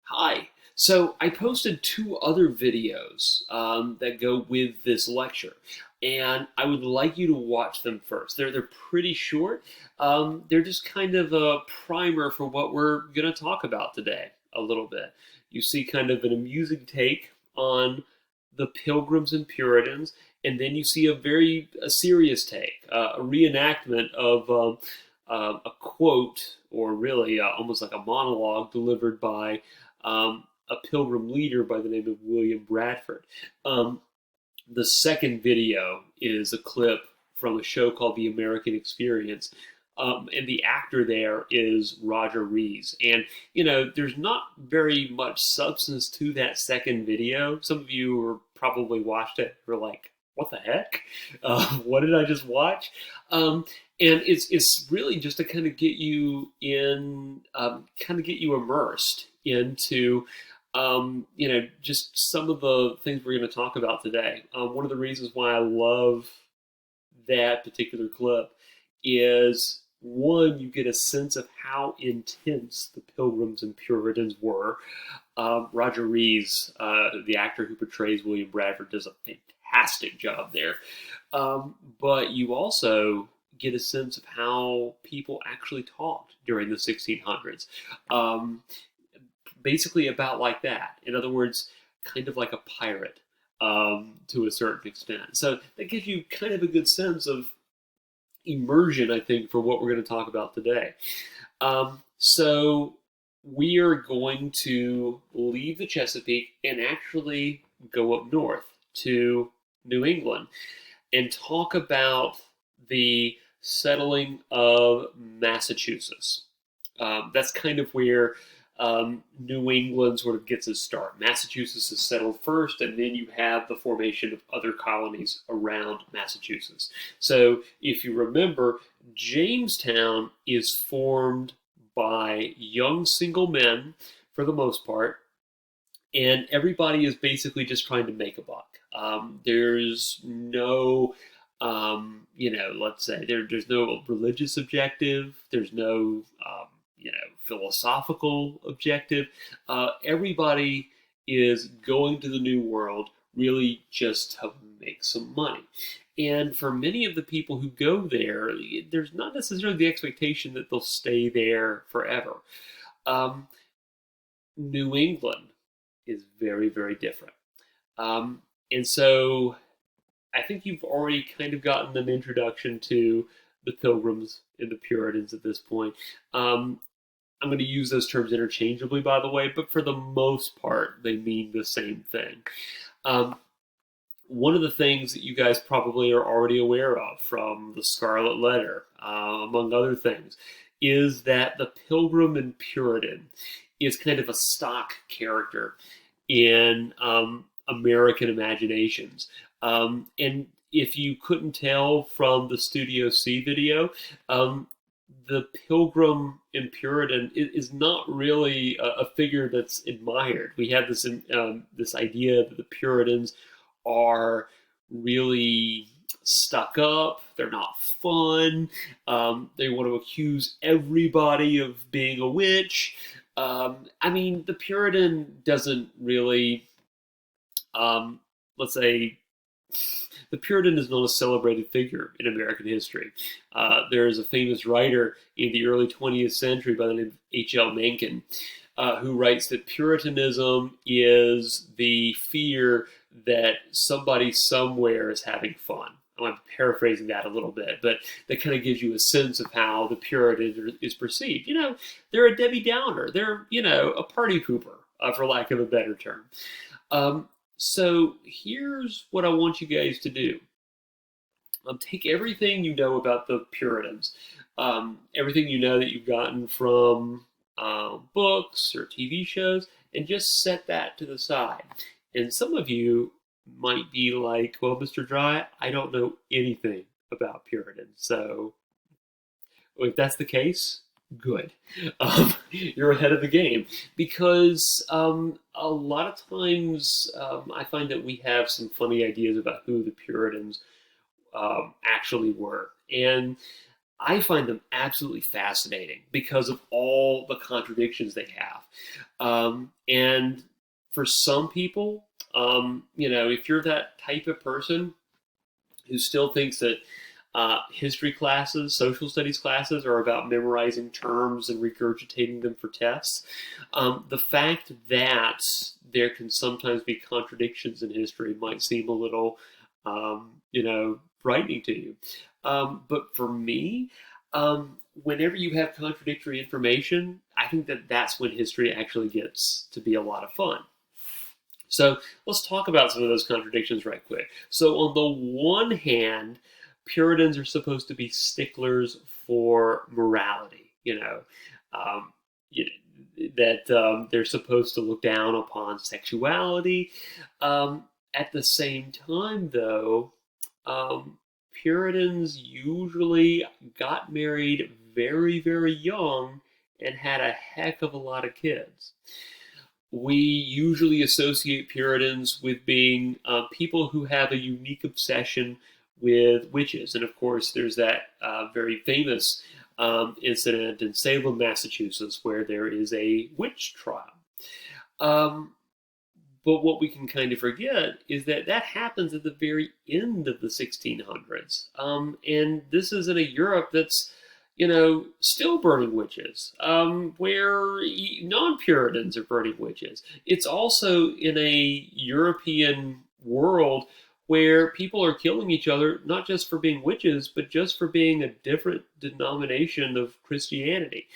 Hi. So I posted two other videos that go with this lecture, and I would like you to watch them first. They're pretty short. They're just kind of a primer for what we're going to talk about today a little bit. You see kind of an amusing take on the Pilgrims and Puritans, and then you see a serious take, a reenactment of a quote, or really almost like a monologue delivered by a Pilgrim leader by the name of William Bradford. Um, the second video is a clip from a show called The American Experience. And the actor there is Roger Rees. And, there's not very much substance to that second video. Some of you who probably watched it were like, what the heck? What did I just watch? And it's really just to kind of get you in, kind of get you immersed into just some of the things we're going to talk about today. One of the reasons why I love that particular clip is one, you get a sense of how intense the Pilgrims and Puritans were. Roger Rees, the actor who portrays William Bradford, does a fantastic job there. But you also get a sense of how people actually talked during the 1600s. Basically about like that. In other words, kind of like a pirate to a certain extent. So that gives you kind of a good sense of immersion, I think, for what we're going to talk about today. So we are going to leave the Chesapeake and actually go up north to New England and talk about the settling of Massachusetts. That's kind of where New England sort of gets its start. Massachusetts is settled first, and then you have the formation of other colonies around Massachusetts. So if you remember, Jamestown is formed by young single men for the most part, and everybody is basically just trying to make a buck. There's no let's say there's no religious objective. There's no, philosophical objective. Everybody is going to the New World really just to make some money. And for many of the people who go there, there's not necessarily the expectation that they'll stay there forever. Um, New England is very, very different. And so I think you've already kind of gotten an introduction to the Pilgrims and the Puritans at this point. I'm going to use those terms interchangeably, by the way, but for the most part, they mean the same thing. Um, One of the things that you guys probably are already aware of from the Scarlet Letter, among other things, is that the Pilgrim and Puritan is kind of a stock character in American imaginations. And if you couldn't tell from the Studio C video, the Pilgrim and Puritan is not really a figure that's admired. We have this idea that the Puritans are really stuck up. They're not fun. They want to accuse everybody of being a witch. The Puritan doesn't really, let's say, the Puritan is not a celebrated figure in American history. There is a famous writer in the early 20th century by the name of H.L. Mencken, who writes that Puritanism is the fear that somebody somewhere is having fun. I'm paraphrasing that a little bit, but that kind of gives you a sense of how the Puritan is perceived. They're a Debbie Downer. They're, a party pooper, for lack of a better term. So here's what I want you guys to do. Take everything you know about the Puritans, everything you know that you've gotten from books or TV shows, and just set that to the side. And some of you might be like, well, Mr. Dry, I don't know anything about Puritans. So if that's the case, good. You're ahead of the game because a lot of times I find that we have some funny ideas about who the Puritans actually were. And I find them absolutely fascinating because of all the contradictions they have. And for some people, if you're that type of person who still thinks that history classes, social studies classes are about memorizing terms and regurgitating them for tests, the fact that there can sometimes be contradictions in history might seem a little, frightening to you. But for me, whenever you have contradictory information, I think that that's when history actually gets to be a lot of fun. So let's talk about some of those contradictions right quick. So on the one hand, Puritans are supposed to be sticklers for morality. Um, you that they're supposed to look down upon sexuality. At the same time, though, um, Puritans usually got married very, very young and had a heck of a lot of kids. We usually associate Puritans with being people who have a unique obsession with witches. And of course, there's that very famous incident in Salem, Massachusetts, where there is a witch trial. Um, but what we can kind of forget is that that happens at the very end of the 1600s. And this is in a Europe that's, still burning witches, where non-Puritans are burning witches. It's also in a European world where people are killing each other, not just for being witches, but just for being a different denomination of Christianity.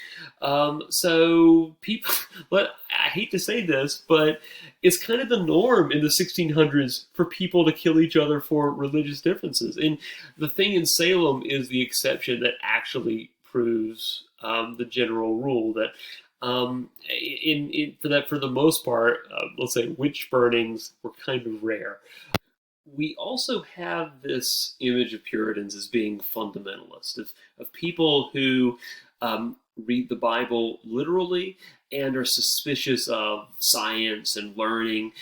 So people, but I hate to say this, but it's kind of the norm in the 1600s for people to kill each other for religious differences. And the thing in Salem is the exception that actually proves the general rule that for the most part, let's say witch burnings were kind of rare. We also have this image of Puritans as being fundamentalist, of people who read the Bible literally and are suspicious of science and learning,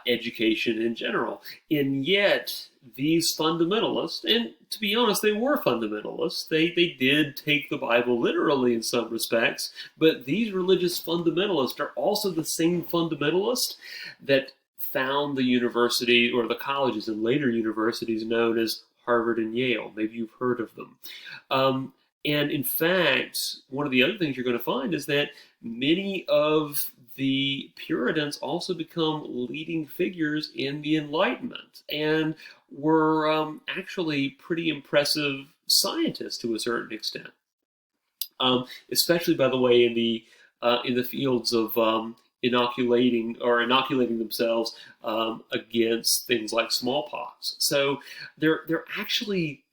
education in general. And yet, these fundamentalists, and to be honest, they were fundamentalists. They did take the Bible literally in some respects, but these religious fundamentalists are also the same fundamentalists that found the university or the colleges and later universities known as Harvard and Yale. Maybe you've heard of them. And in fact, one of the other things you're going to find is that many of the Puritans also become leading figures in the Enlightenment and were actually pretty impressive scientists to a certain extent. Especially, by the way, in the fields of inoculating themselves against things like smallpox. So they're actually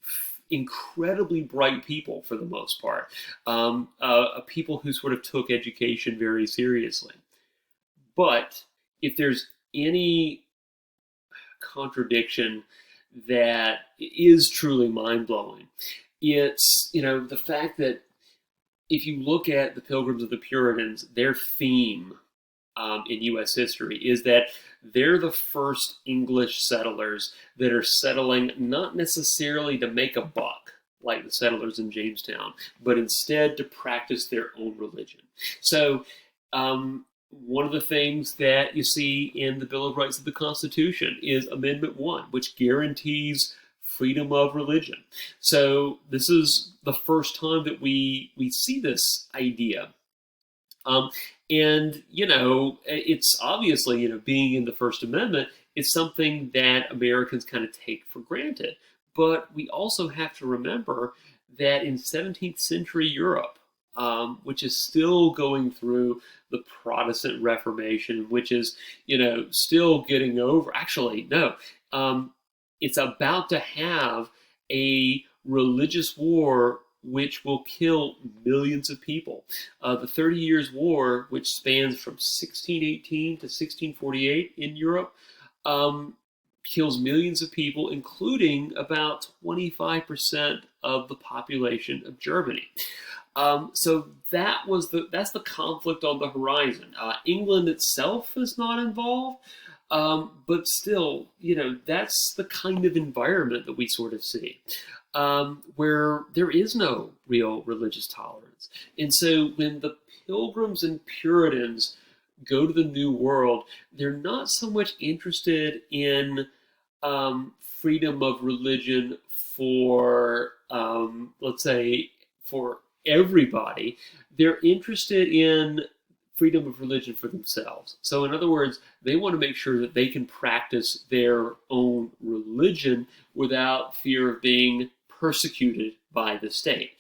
incredibly bright people for the most part, people who sort of took education very seriously. But if there's any contradiction that is truly mind-blowing, it's the fact that if you look at the Pilgrims of the Puritans, their theme in U.S. history is that they're the first English settlers that are settling not necessarily to make a buck like the settlers in Jamestown, but instead to practice their own religion. So one of the things that you see in the Bill of Rights of the Constitution is Amendment 1, which guarantees freedom of religion. So this is the first time that we see this idea. And it's obviously, being in the First Amendment, it's something that Americans kind of take for granted. But we also have to remember that in 17th century Europe, which is still going through the Protestant Reformation, which is, still getting over. Actually, no, it's about to have a religious war which will kill millions of people. The 30 Years' War, which spans from 1618 to 1648 in Europe, kills millions of people, including about 25% of the population of Germany. So that's the conflict on the horizon. England itself is not involved, but still, that's the kind of environment that we sort of see. where there is no real religious tolerance. And so when the Pilgrims and Puritans go to the New World, they're not so much interested in freedom of religion for, let's say, for everybody. They're interested in freedom of religion for themselves. So, in other words, they want to make sure that they can practice their own religion without fear of being persecuted by the state.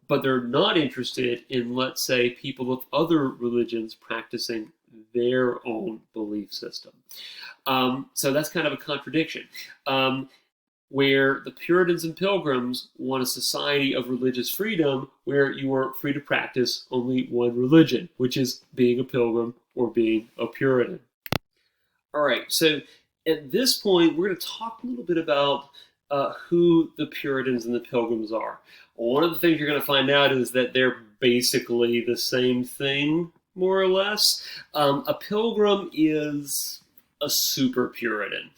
But they're not interested in, let's say, people of other religions practicing their own belief system. So that's kind of a contradiction. Where the Puritans and Pilgrims want a society of religious freedom where you are free to practice only one religion, which is being a Pilgrim or being a Puritan. All right, so at this point, we're going to talk a little bit about who the Puritans and the Pilgrims are. One of the things you're going to find out is that they're basically the same thing, more or less. A Pilgrim is a super Puritan.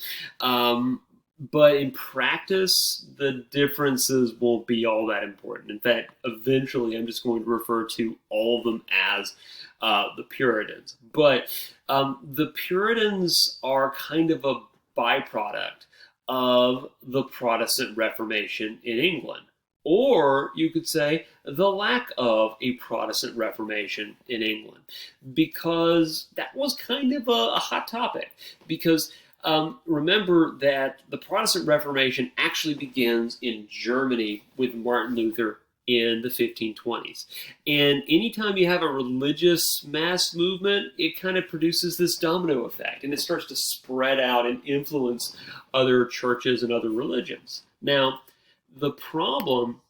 But in practice, the differences won't be all that important. In fact, eventually I'm just going to refer to all of them as the Puritans. But the Puritans are kind of a byproduct of the Protestant Reformation in England. Or you could say the lack of a Protestant Reformation in England, because that was kind of a hot topic. Because remember that the Protestant Reformation actually begins in Germany with Martin Luther in the 1520s. And anytime you have a religious mass movement, it kind of produces this domino effect, and it starts to spread out and influence other churches and other religions. Now, the problem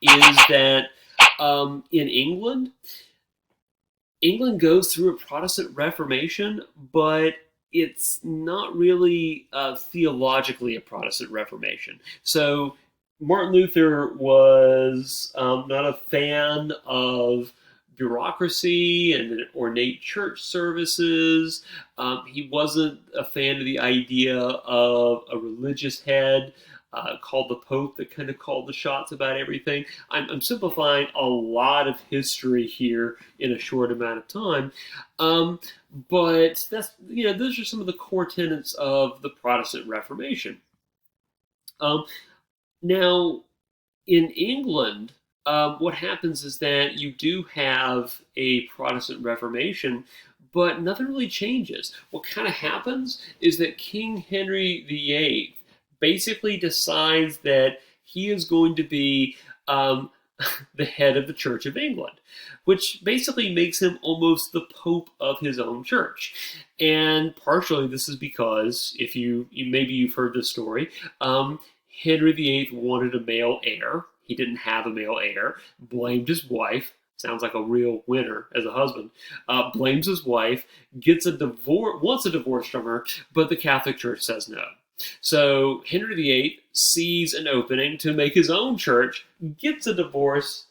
is that in England goes through a Protestant Reformation, but it's not really theologically a Protestant Reformation. So Martin Luther was not a fan of bureaucracy and ornate church services. He wasn't a fan of the idea of a religious head called the Pope that kind of called the shots about everything. I'm simplifying a lot of history here in a short amount of time. But that's, those are some of the core tenets of the Protestant Reformation. Now, in England, what happens is that you do have a Protestant Reformation, but nothing really changes. What kind of happens is that King Henry VIII basically decides that he is going to be the head of the Church of England, which basically makes him almost the Pope of his own church. And partially this is because, if maybe you've heard this story, Henry VIII wanted a male heir. He didn't have a male heir, blamed his wife. Sounds like a real winner as a husband. Blames his wife, gets a divorce, wants a divorce from her, but the Catholic Church says no. So Henry VIII sees an opening to make his own church, gets a divorce,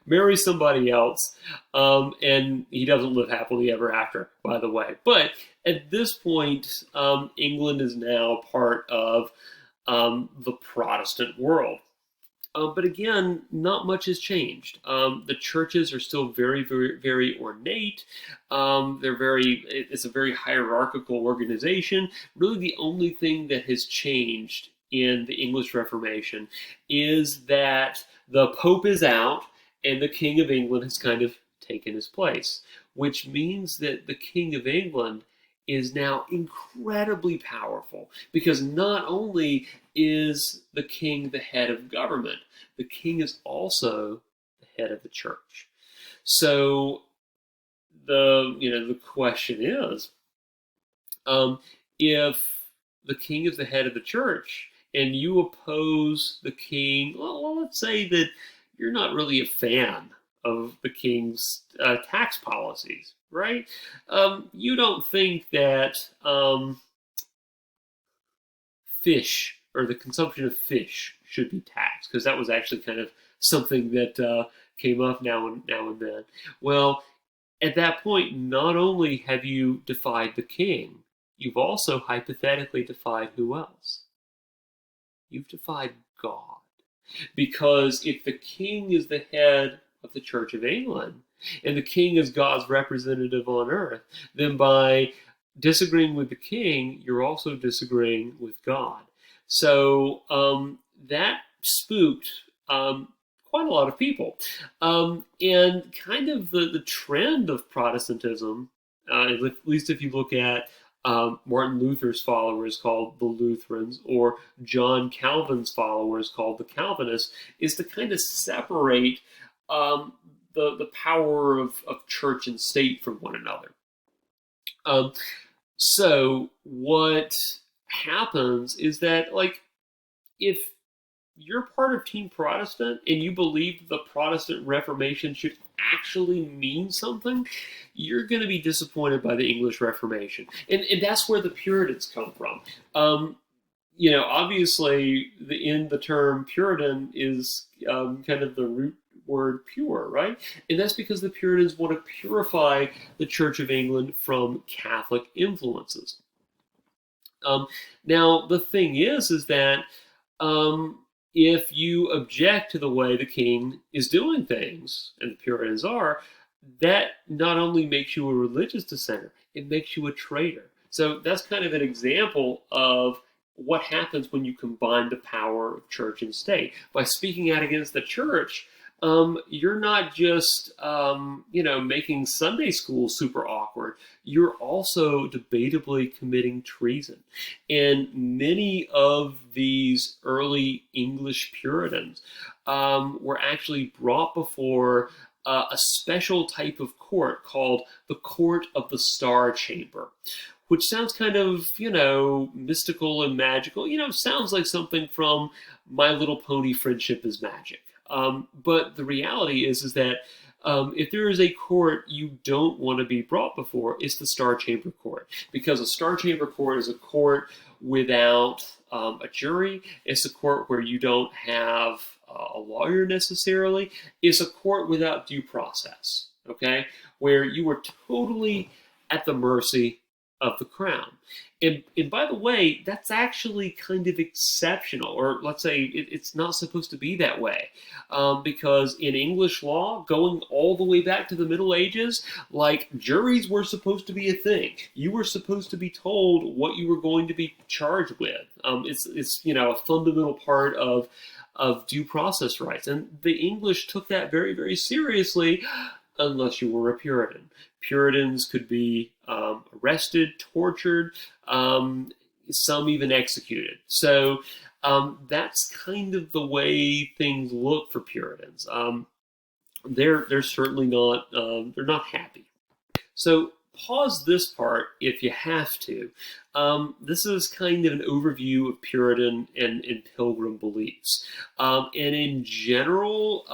marries somebody else, and he doesn't live happily ever after, by the way. But at this point, England is now part of the Protestant world. But again, not much has changed. The churches are still very, very, very ornate. It's a very hierarchical organization. Really, the only thing that has changed in the English Reformation is that the Pope is out and the King of England has kind of taken his place, which means that the King of England is now incredibly powerful, because not only is the king the head of government, the king is also the head of the church. So the question is, if the king is the head of the church and you oppose the king, well, let's say that you're not really a fan of the king's tax policies, right? You don't think that fish, or the consumption of fish, should be taxed, because that was actually kind of something that came up now and then. Well, at that point, not only have you defied the king, you've also hypothetically defied who else? you've defied God. Because if the king is the head of the Church of England, and the king is God's representative on earth, then by disagreeing with the king, you're also disagreeing with God. So that spooked quite a lot of people. And kind of the trend of Protestantism, at least if you look at Martin Luther's followers called the Lutherans, or John Calvin's followers called the Calvinists, is to kind of separate the power of church and state from one another. So what happens is that, like, if you're part of Team Protestant and you believe the Protestant Reformation should actually mean something, you're going to be disappointed by the English Reformation. And that's where the Puritans come from. Obviously, in the term Puritan is kind of the root word pure, right? And that's because the Puritans want to purify the Church of England from Catholic influences. Now, the thing is that if you object to the way the king is doing things, and the Puritans are, that not only makes you a religious dissenter, it makes you a traitor. So that's kind of an example of what happens when you combine the power of church and state. By speaking out against the church, you're not just, making Sunday school super awkward. You're also debatably committing treason. And many of these early English Puritans were actually brought before a special type of court called the Court of the Star Chamber, which sounds kind of, mystical and magical. Sounds like something from My Little Pony: Friendship is Magic. But the reality is that if there is a court you don't want to be brought before, it's the Star Chamber Court. Because a Star Chamber Court is a court without a jury. It's a court where you don't have a lawyer necessarily. It's a court without due process, okay? Where you are totally at the mercy of the crown. And by the way, that's actually kind of exceptional, or let's say it's not supposed to be that way. Because in English law, going all the way back to the Middle Ages, like, juries were supposed to be a thing. You were supposed to be told what you were going to be charged with. It's a fundamental part of due process rights. And the English took that very, very seriously, unless you were a Puritan. Puritans could be arrested, tortured, some even executed. So that's kind of the way things look for Puritans. They're certainly not they're not happy. So pause this part if you have to. This is kind of an overview of Puritan and Pilgrim beliefs. And in general,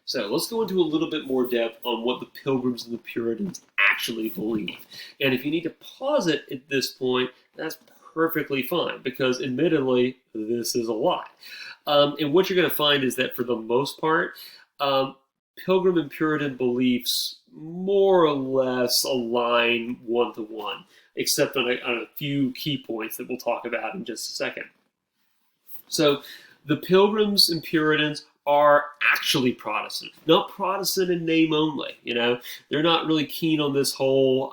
So let's go into a little bit more depth on what the Pilgrims and the Puritans actually believe. And if you need to pause it at this point, that's perfectly fine, because admittedly, this is a lot. And what you're going to find is that for the most part, Pilgrim and Puritan beliefs more or less align one-to-one, except on a few key points that we'll talk about in just a second. So the Pilgrims and Puritans are actually Protestant, not Protestant in name only. They're not really keen on this whole,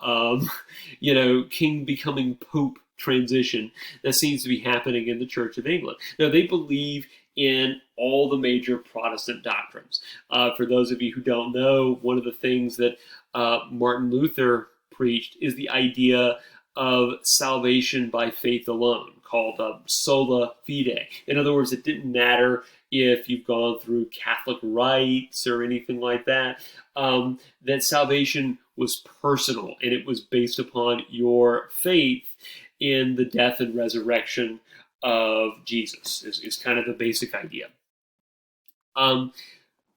king becoming pope transition that seems to be happening in the Church of England. No, they believe in all the major Protestant doctrines. For those of you who don't know, one of the things that Martin Luther preached is the idea of salvation by faith alone, called sola fide. In other words, it didn't matter if you've gone through Catholic rites or anything like that, that salvation was personal, and it was based upon your faith in the death and resurrection of Jesus, is kind of the basic idea.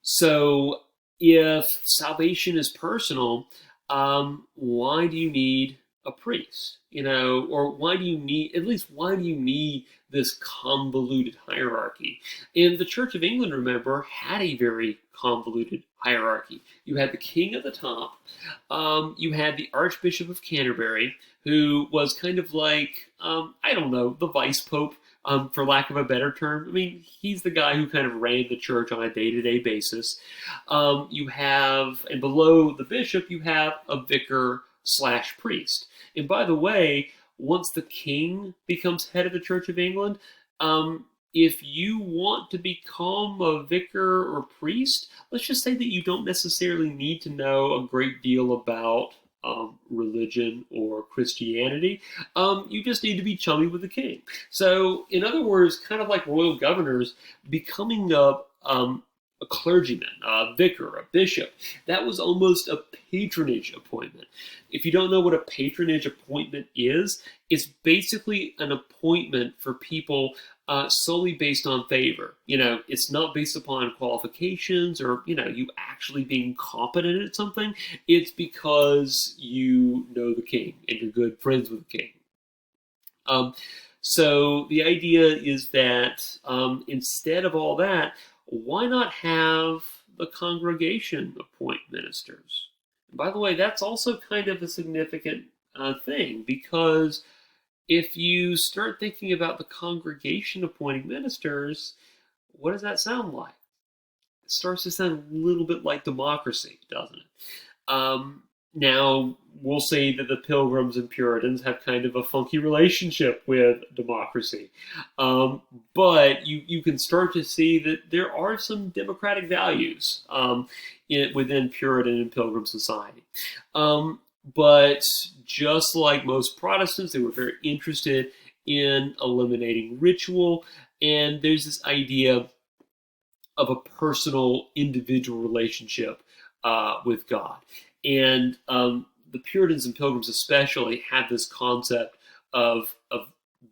So if salvation is personal, why do you need a priest? Or why do you need, at least why do you need this convoluted hierarchy? And the Church of England, remember, had a very convoluted hierarchy. You had the king at the top, you had the Archbishop of Canterbury, who was kind of like, I don't know, the vice pope, for lack of a better term. I mean, he's the guy who kind of ran the church on a day-to-day basis. You have, and below the bishop, you have a vicar slash priest. And by the way, once the king becomes head of the Church of England, if you want to become a vicar or priest, let's just say that you don't necessarily need to know a great deal about religion or Christianity. You just need to be chummy with the king. So, in other words, kind of like royal governors, becoming a clergyman, a vicar, a bishop, that was almost a patronage appointment. If you don't know what a patronage appointment is, it's basically an appointment for people solely based on favor. It's not based upon qualifications or, you actually being competent at something. It's because you know the king and you're good friends with the king. So the idea is that instead of all that, why not have the congregation appoint ministers? And by the way, that's also kind of a significant thing, because if you start thinking about the congregation appointing ministers, what does that sound like? It starts to sound a little bit like democracy, doesn't it? Now, we'll say that the Pilgrims and Puritans have kind of a funky relationship with democracy. But you can start to see that there are some democratic values within Puritan and Pilgrim society. But just like most Protestants, they were very interested in eliminating ritual. And there's this idea of a personal, individual relationship with God. And the Puritans and Pilgrims especially had this concept of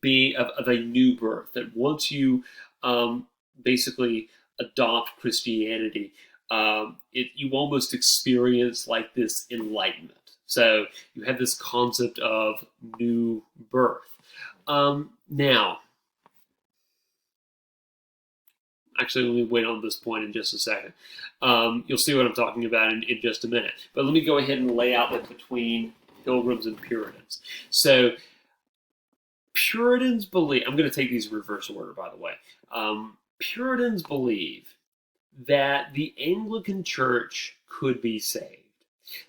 being of a new birth. That once you basically adopt Christianity, you almost experience like this enlightenment. So you have this concept of new birth. Now, actually, let me wait on this point in just a second. You'll see what I'm talking about in just a minute. But let me go ahead and lay out that between Pilgrims and Puritans. So Puritans believe, I'm going to take these in reverse order, by the way. Puritans believe that the Anglican Church could be saved.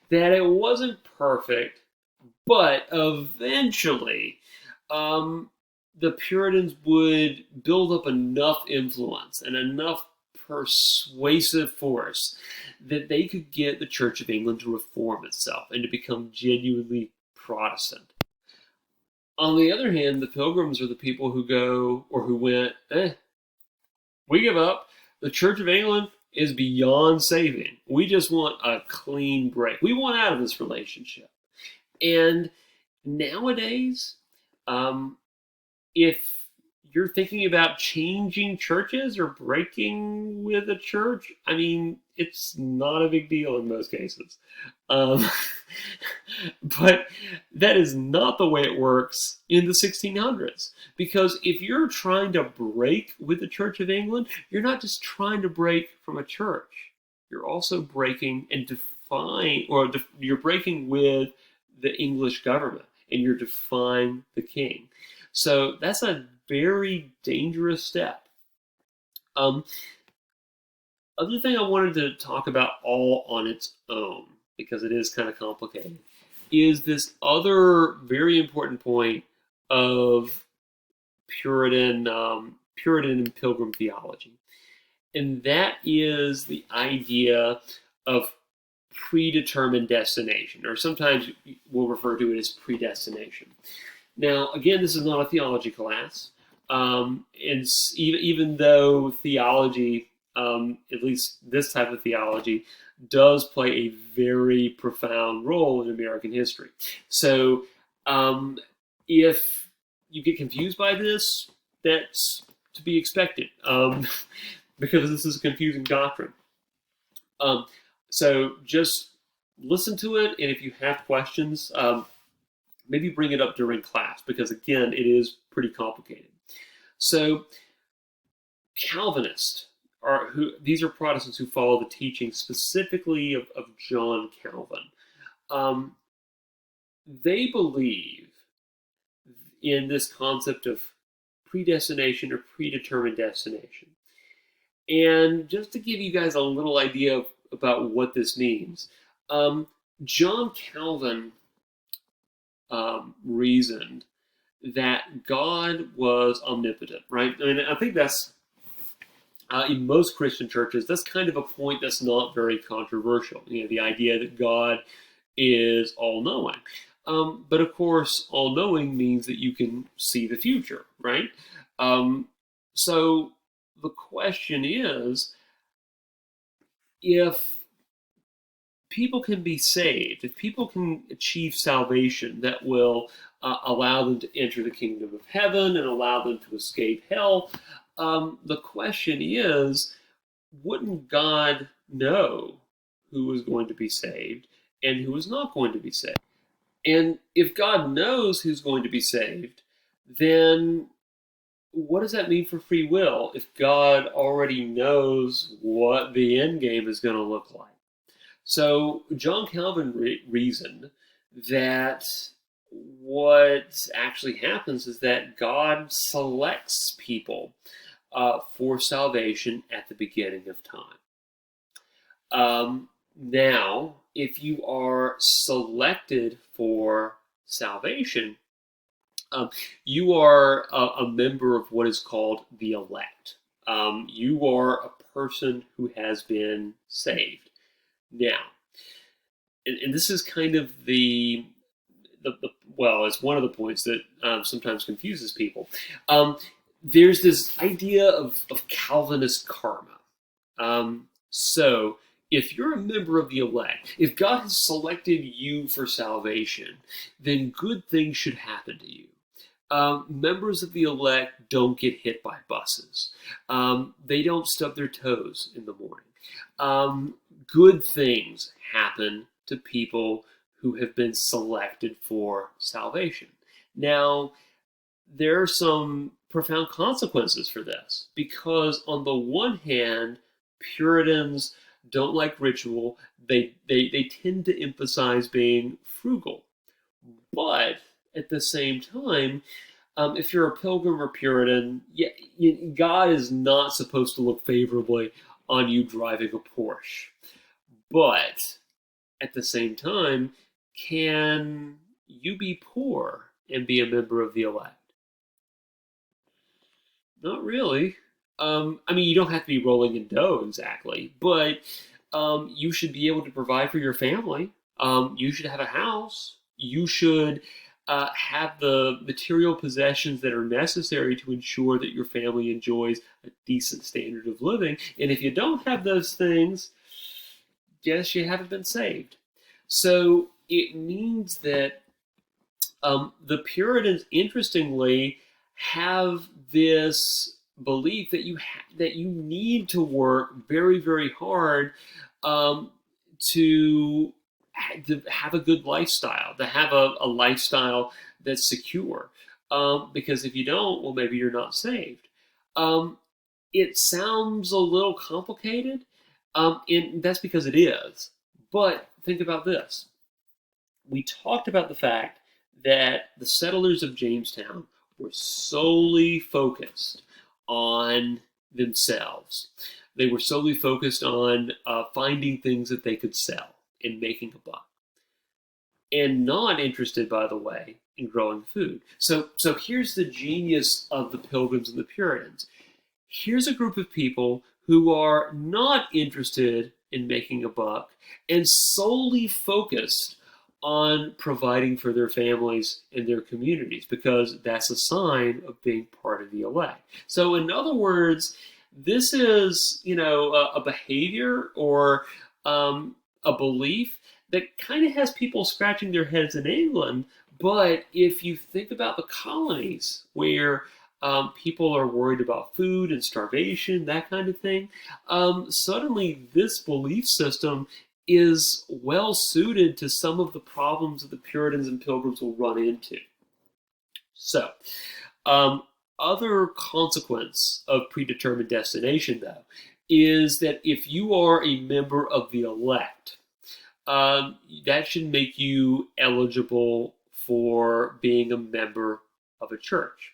That it wasn't perfect, but eventually the Puritans would build up enough influence and enough persuasive force that they could get the Church of England to reform itself and to become genuinely Protestant. On the other hand, the Pilgrims are the people who go, or who went, we give up. The Church of England is beyond saving. We just want a clean break. We want out of this relationship. And nowadays, if you're thinking about changing churches or breaking with a church, I mean, it's not a big deal in most cases. But that is not the way it works in the 1600s. Because if you're trying to break with the Church of England, you're not just trying to break from a church. You're also breaking and you're breaking with the English government, and you're defying the king. So that's a very dangerous step. Other thing I wanted to talk about all on its own, because it is kind of complicated, is this other very important point of Puritan and Pilgrim theology. And that is the idea of predetermined destination, or sometimes we'll refer to it as predestination. Now, again, this is not a theology class, and even though theology, at least this type of theology, does play a very profound role in American history. So, if you get confused by this, that's to be expected, because this is a confusing doctrine. So just listen to it, and if you have questions, maybe bring it up during class because, again, it is pretty complicated. So, Calvinists these are Protestants who follow the teaching specifically of John Calvin. Um, they believe in this concept of predestination or predetermined destination. And just to give you guys a little idea about what this means, John Calvin reasoned that God was omnipotent, right? I mean, I think that's, in most Christian churches, that's kind of a point that's not very controversial. The idea that God is all-knowing. But of course, all-knowing means that you can see the future, right? So the question is, if people can be saved, if people can achieve salvation that will allow them to enter the kingdom of heaven and allow them to escape hell, the question is, wouldn't God know who is going to be saved and who is not going to be saved? And if God knows who's going to be saved, then what does that mean for free will if God already knows what the end game is going to look like? So John Calvin reasoned that what actually happens is that God selects people for salvation at the beginning of time. Now, if you are selected for salvation, you are a member of what is called the elect. You are a person who has been saved. Now, and this is kind of well, it's one of the points that sometimes confuses people. There's this idea of Calvinist karma. So, if you're a member of the elect, if God has selected you for salvation, then good things should happen to you. Members of the elect don't get hit by buses. They don't stub their toes in the morning. Good things happen to people who have been selected for salvation. Now, there are some profound consequences for this, because on the one hand, Puritans don't like ritual. They tend to emphasize being frugal. But at the same time, if you're a Pilgrim or Puritan, God is not supposed to look favorably on you driving a Porsche. But at the same time, can you be poor and be a member of the elect? Not really. I mean, you don't have to be rolling in dough exactly, but you should be able to provide for your family. You should have a house. You should have the material possessions that are necessary to ensure that your family enjoys a decent standard of living. And if you don't have those things, guess you haven't been saved. So it means that the Puritans, interestingly, have this belief that you need to work very, very hard to have a good lifestyle, to have a lifestyle that's secure. Because if you don't, well, maybe you're not saved. It sounds a little complicated, and that's because it is. But think about this. We talked about the fact that the settlers of Jamestown were solely focused on themselves. They were solely focused on finding things that they could sell and making a buck. And not interested, by the way, in growing food. So here's the genius of the Pilgrims and the Puritans. Here's a group of people who are not interested in making a buck and solely focused on providing for their families and their communities, because that's a sign of being part of the elect. So in other words, this is, a behavior or a belief that kind of has people scratching their heads in England. But if you think about the colonies where people are worried about food and starvation, that kind of thing, suddenly this belief system is well suited to some of the problems that the Puritans and Pilgrims will run into. So, um, other consequence of predetermined destination, though, is that if you are a member of the elect, that should make you eligible for being a member of a church.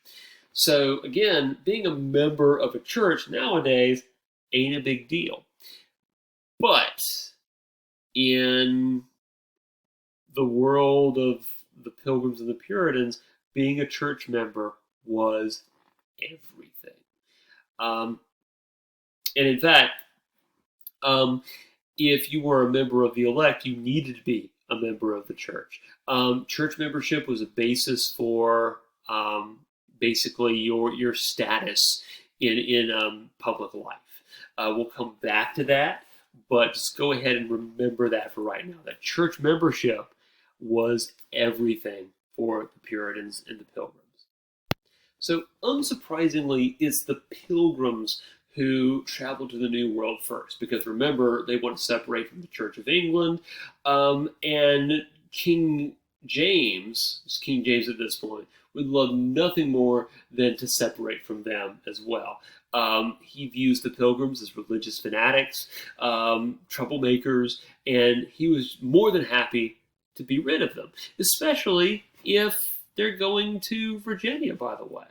So, again, being a member of a church nowadays ain't a big deal. But in the world of the Pilgrims and the Puritans, being a church member was everything. Um, and in fact, if you were a member of the elect, you needed to be a member of the church. Church membership was a basis for basically your status in public life. We'll come back to that, but just go ahead and remember that for right now. That church membership was everything for the Puritans and the Pilgrims. So, unsurprisingly, it's the Pilgrims who traveled to the New World first, because remember, they want to separate from the Church of England, and King James at this point, would love nothing more than to separate from them as well. He views the Pilgrims as religious fanatics, troublemakers, and he was more than happy to be rid of them, especially if they're going to Virginia, by the way.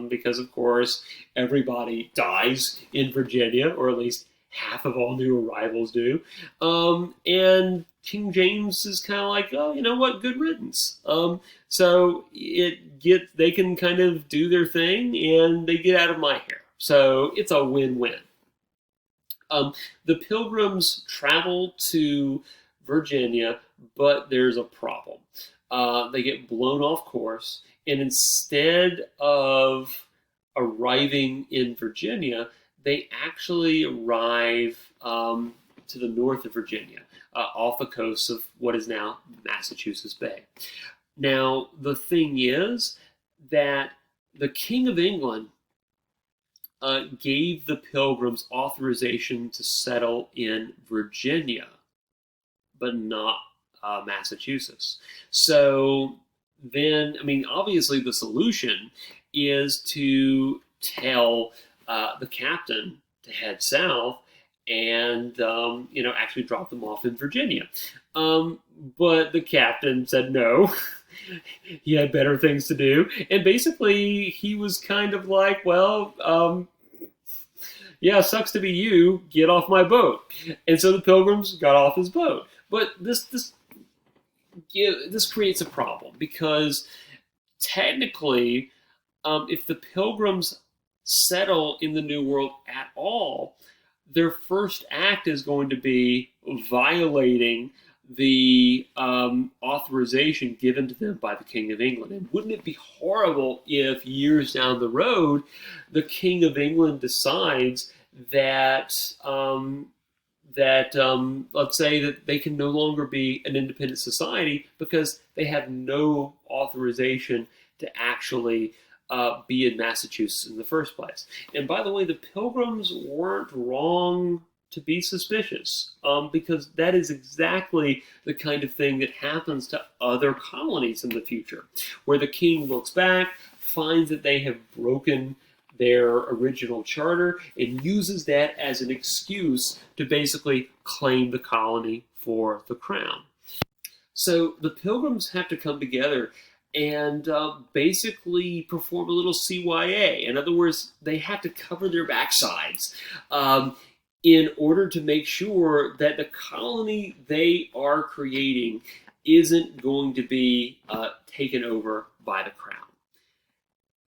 Because, of course, everybody dies in Virginia, or at least half of all new arrivals do. And King James is kind of like, oh, you know what, good riddance. So they can kind of do their thing, and they get out of my hair. So it's a win-win. The Pilgrims travel to Virginia, but there's a problem. They get blown off course, and instead of arriving in Virginia, they actually arrive to the north of Virginia, off the coast of what is now Massachusetts Bay. Now, the thing is that the King of England gave the Pilgrims authorization to settle in Virginia, but not Massachusetts. So then, I mean, obviously the solution is to tell the captain to head south and, actually drop them off in Virginia. But the captain said no. He had better things to do. And basically, he was kind of like, well, yeah, sucks to be you. Get off my boat. And so the Pilgrims got off his boat. But this creates a problem, because technically, if the Pilgrims settle in the New World at all, their first act is going to be violating the authorization given to them by the King of England. And wouldn't it be horrible if years down the road, the King of England decides that let's say that they can no longer be an independent society because they have no authorization to actually be in Massachusetts in the first place. And by the way, the Pilgrims weren't wrong to be suspicious, because that is exactly the kind of thing that happens to other colonies in the future, where the king looks back, finds that they have broken their original charter, and uses that as an excuse to basically claim the colony for the crown. So the Pilgrims have to come together and basically perform a little CYA. In other words, they have to cover their backsides in order to make sure that the colony they are creating isn't going to be taken over by the crown.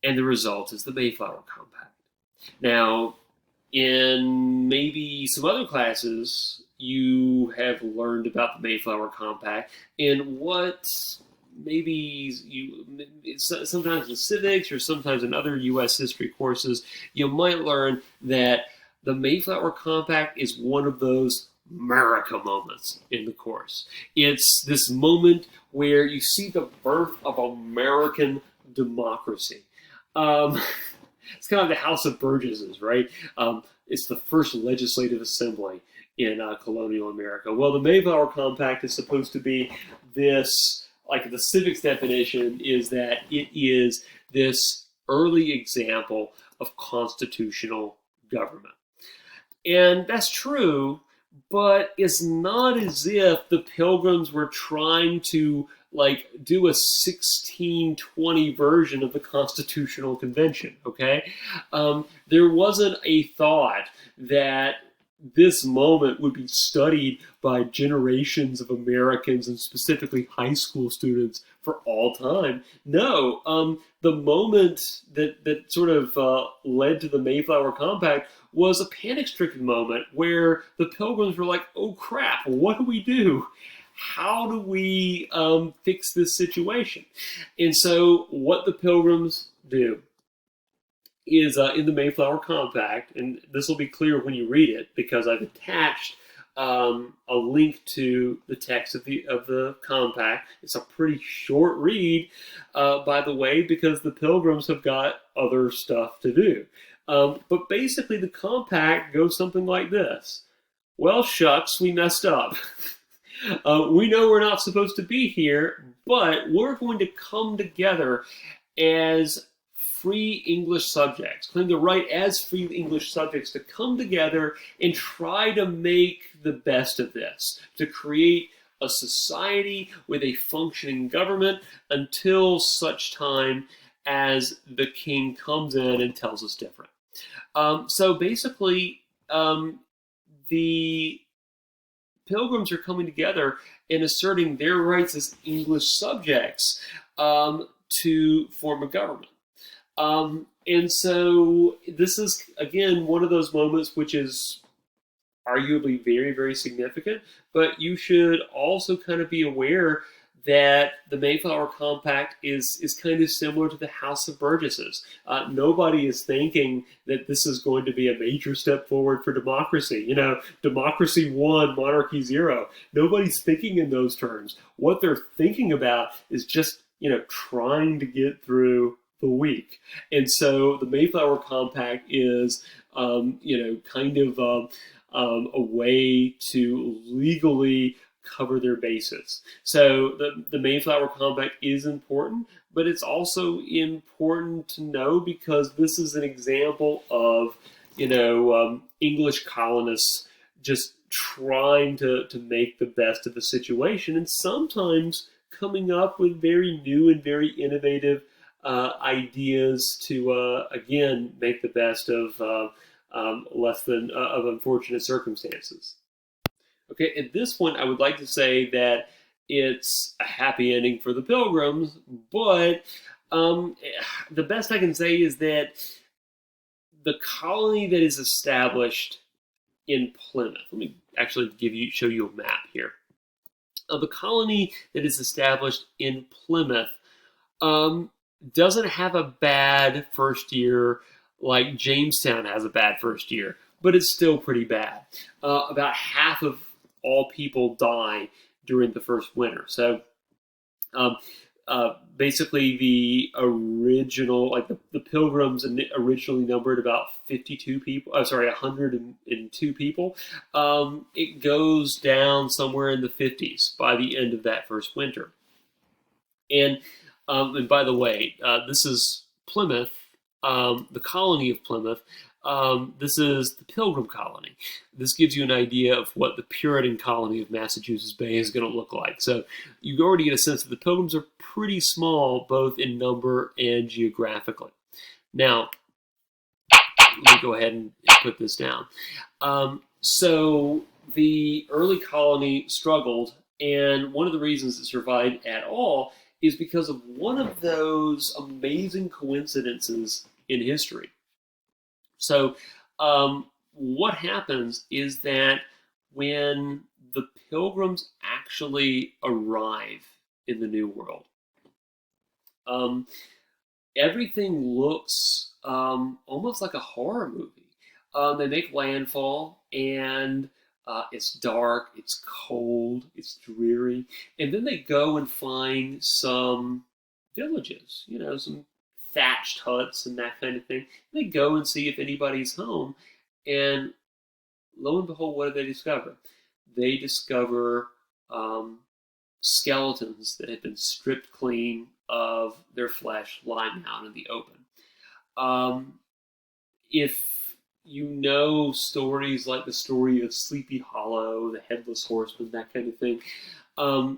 And the result is the Mayflower Compact. Now, in maybe some other classes, you have learned about the Mayflower Compact and what maybe sometimes in civics or sometimes in other U.S. history courses, you might learn that the Mayflower Compact is one of those America moments in the course. It's this moment where you see the birth of American democracy. It's kind of the House of Burgesses, right? It's the first legislative assembly in colonial America? Well, the Mayflower Compact is supposed to be this, like the civics definition is that it is this early example of constitutional government. And that's true, but it's not as if the Pilgrims were trying to like do a 1620 version of the Constitutional Convention. Okay, there wasn't a thought that this moment would be studied by generations of Americans and specifically high school students for all time. No, the moment that sort of led to the Mayflower Compact was a panic-stricken moment where the Pilgrims were like, "Oh crap! What do we do? How do we fix this situation?" And so, what the Pilgrims do is in the Mayflower Compact, and this will be clear when you read it because I've attached a link to the text of the compact. It's a pretty short read, by the way, because the Pilgrims have got other stuff to do. But basically, the compact goes something like this: "Well, shucks, we messed up. We know we're not supposed to be here, but we're going to come together as free English subjects, claim the right as free English subjects to come together and try to make the best of this, to create a society with a functioning government until such time as the king comes in and tells us different." So basically, the Pilgrims are coming together and asserting their rights as English subjects to form a government. And so this is, again, one of those moments which is arguably very, very significant, but you should also kind of be aware that the Mayflower Compact is kind of similar to the House of Burgesses. Nobody is thinking that this is going to be a major step forward for democracy. You know, democracy 1, monarchy 0. Nobody's thinking in those terms. What they're thinking about is just, trying to get through the week. And so the Mayflower Compact is, kind of a way to legally cover their bases. So the Mayflower Compact is important, but it's also important to know because this is an example of, English colonists just trying to make the best of the situation and sometimes coming up with very new and very innovative ideas to, again, make the best of of unfortunate circumstances. Okay, at this point, I would like to say that it's a happy ending for the Pilgrims, but the best I can say is that the colony that is established in Plymouth. Let me actually show you a map here. The colony that is established in Plymouth doesn't have a bad first year like Jamestown has a bad first year, but it's still pretty bad. About half of all people die during the first winter. So basically the original, like the Pilgrims originally numbered about 52 people, 102 people. It goes down somewhere in the 50s by the end of that first winter. And by the way, this is Plymouth, the colony of Plymouth. This is the Pilgrim colony. This gives you an idea of what the Puritan colony of Massachusetts Bay is going to look like. So you already get a sense that the Pilgrims are pretty small, both in number and geographically. Now, let me go ahead and put this down. So the early colony struggled, and one of the reasons it survived at all is because of one of those amazing coincidences in history. So what happens is that when the Pilgrims actually arrive in the New World, everything looks almost like a horror movie. They make landfall, and it's dark, it's cold, it's dreary, and then they go and find some villages, some thatched huts and that kind of thing. They go and see if anybody's home, and lo and behold, what do they discover? They discover um, skeletons that had been stripped clean of their flesh, lying out in the open. Um, if you know stories like the story of Sleepy Hollow, the Headless Horseman, that kind of thing,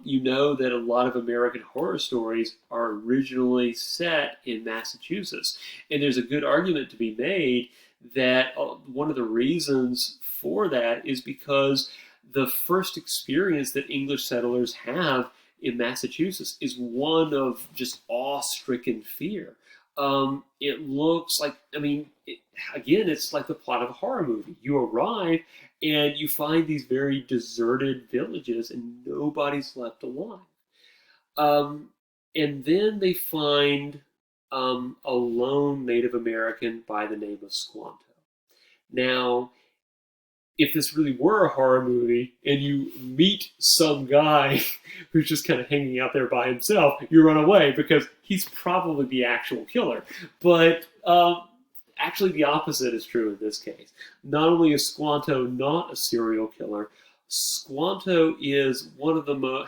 you know that a lot of American horror stories are originally set in Massachusetts. And there's a good argument to be made that one of the reasons for that is because the first experience that English settlers have in Massachusetts is one of just awe-stricken fear. It looks like, again, it's like the plot of a horror movie. You arrive and you find these very deserted villages and nobody's left alive. Um, and then they find a lone Native American by the name of Squanto. Now, if this really were a horror movie and you meet some guy who's just kind of hanging out there by himself, you run away because he's probably the actual killer. But actually, the opposite is true in this case. Not only is Squanto not a serial killer, Squanto is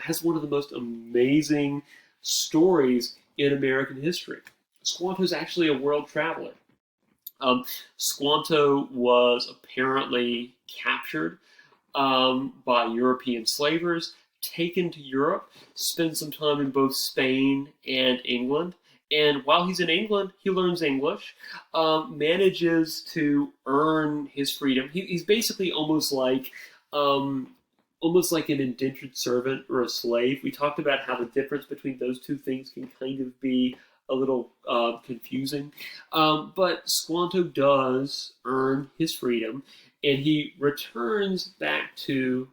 has one of the most amazing stories in American history. Squanto is actually a world traveler. Squanto was apparently captured by European slavers, taken to Europe, spent some time in both Spain and England. And while he's in England, he learns English, manages to earn his freedom. He's basically almost like an indentured servant or a slave. We talked about how the difference between those two things can kind of be a little confusing. But Squanto does earn his freedom, and he returns back to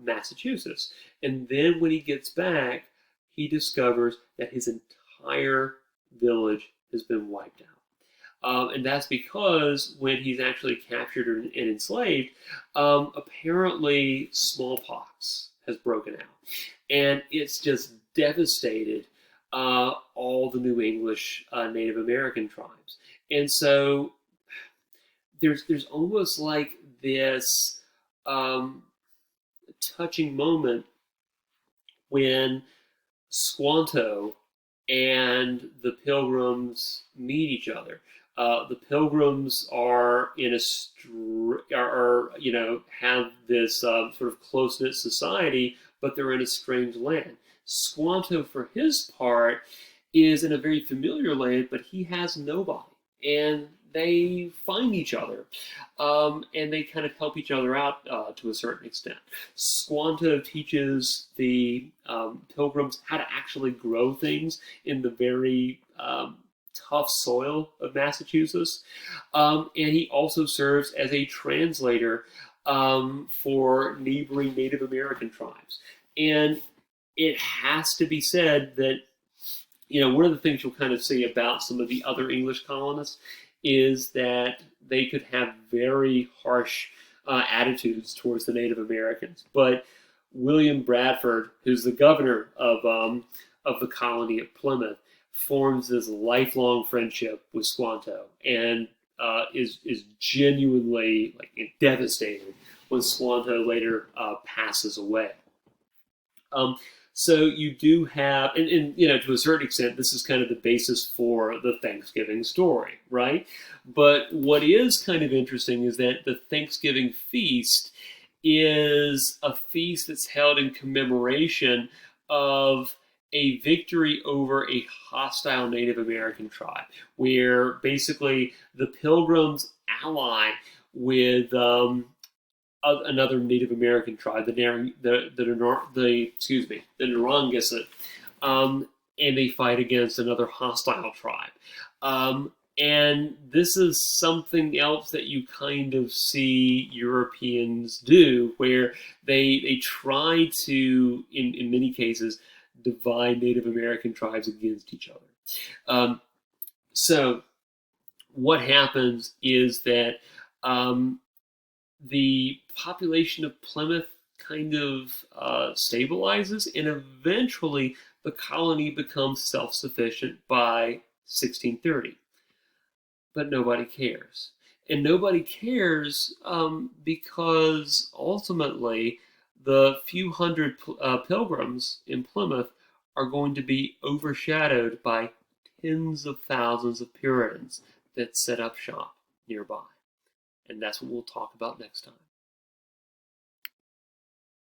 Massachusetts. And then when he gets back, he discovers that his entire village has been wiped out. And that's because when he's actually captured and enslaved, apparently smallpox has broken out. And it's just devastated all the New English Native American tribes. And so there's almost like this touching moment when Squanto and the Pilgrims meet each other. The Pilgrims are have this sort of close knit society, but they're in a strange land. Squanto, for his part, is in a very familiar land, but he has nobody, and they find each other, and they kind of help each other out to a certain extent. Squanto teaches the Pilgrims how to actually grow things in the very tough soil of Massachusetts, and he also serves as a translator for neighboring Native American tribes. And it has to be said that, one of the things you'll kind of see about some of the other English colonists is that they could have very harsh attitudes towards the Native Americans. But William Bradford, who's the governor of the colony of Plymouth, forms this lifelong friendship with Squanto, and is genuinely devastated when Squanto later passes away. So you do have, and to a certain extent, this is kind of the basis for the Thanksgiving story, right? But what is kind of interesting is that the Thanksgiving feast is a feast that's held in commemoration of a victory over a hostile Native American tribe, where basically the Pilgrims ally with another Native American tribe, the Narragansett, and they fight against another hostile tribe. And this is something else that you kind of see Europeans do, where they try to, in many cases, divide Native American tribes against each other. So what happens is that the population of Plymouth kind of stabilizes, and eventually the colony becomes self-sufficient by 1630. But nobody cares. And nobody cares because ultimately the few hundred pilgrims in Plymouth are going to be overshadowed by tens of thousands of Puritans that set up shop nearby. And that's what we'll talk about next time.